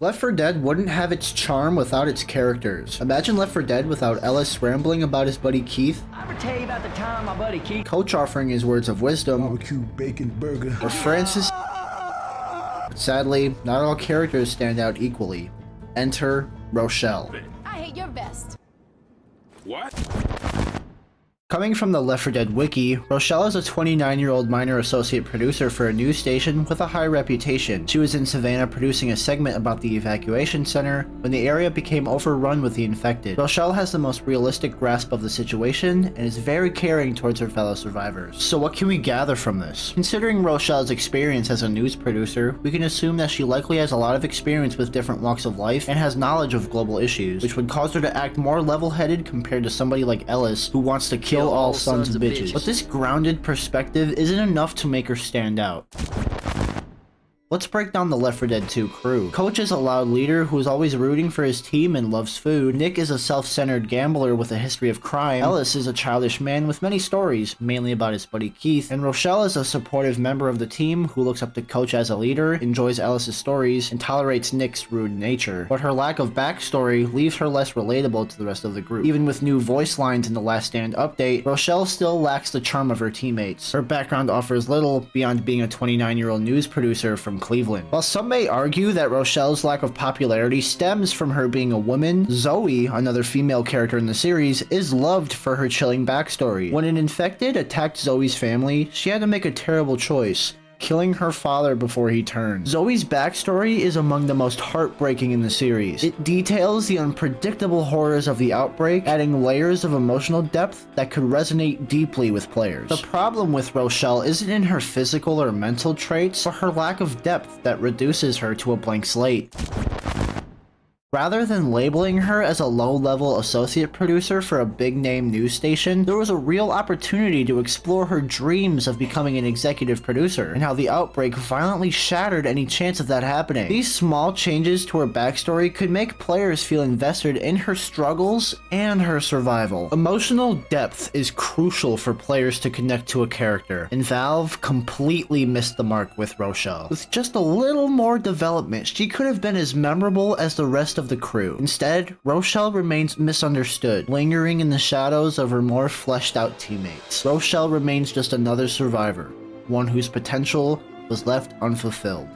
Left 4 Dead wouldn't have its charm without its characters. Imagine Left 4 Dead without Ellis rambling about his buddy Keith, I would tell you about the time my buddy Keith, Coach offering his words of wisdom, Barbecue bacon burger. or Francis. But sadly, not all characters stand out equally. Enter Rochelle. I hate your vest. What? Coming from the Left 4 Dead wiki, Rochelle is a 29-year-old minor associate producer for a news station with a high reputation. She was in Savannah producing a segment about the evacuation center when the area became overrun with the infected. Rochelle has the most realistic grasp of the situation and is very caring towards her fellow survivors. So what can we gather from this? Considering Rochelle's experience as a news producer, we can assume that she likely has a lot of experience with different walks of life and has knowledge of global issues, which would cause her to act more level-headed compared to somebody like Ellis who wants to kill all sons of bitches. But this grounded perspective isn't enough to make her stand out. Let's break down the Left 4 Dead 2 crew. Coach is a loud leader who is always rooting for his team and loves food. Nick is a self-centered gambler with a history of crime. Ellis is a childish man with many stories, mainly about his buddy Keith. And Rochelle is a supportive member of the team who looks up to Coach as a leader, enjoys Ellis' stories, and tolerates Nick's rude nature. But her lack of backstory leaves her less relatable to the rest of the group. Even with new voice lines in the Last Stand update, Rochelle still lacks the charm of her teammates. Her background offers little beyond being a 29-year-old news producer from Cleveland. While some may argue that Rochelle's lack of popularity stems from her being a woman, Zoe, another female character in the series, is loved for her chilling backstory. When an infected attacked Zoe's family, she had to make a terrible choice: killing her father before he turned. Zoe's backstory is among the most heartbreaking in the series. It details the unpredictable horrors of the outbreak, adding layers of emotional depth that could resonate deeply with players. The problem with Rochelle isn't in her physical or mental traits, but her lack of depth that reduces her to a blank slate. Rather than labeling her as a low-level associate producer for a big-name news station, there was a real opportunity to explore her dreams of becoming an executive producer, and how the outbreak violently shattered any chance of that happening. These small changes to her backstory could make players feel invested in her struggles and her survival. Emotional depth is crucial for players to connect to a character, and Valve completely missed the mark with Rochelle. With just a little more development, she could have been as memorable as the rest of the crew. Instead, Rochelle remains misunderstood, lingering in the shadows of her more fleshed out teammates. Rochelle remains just another survivor, one whose potential was left unfulfilled.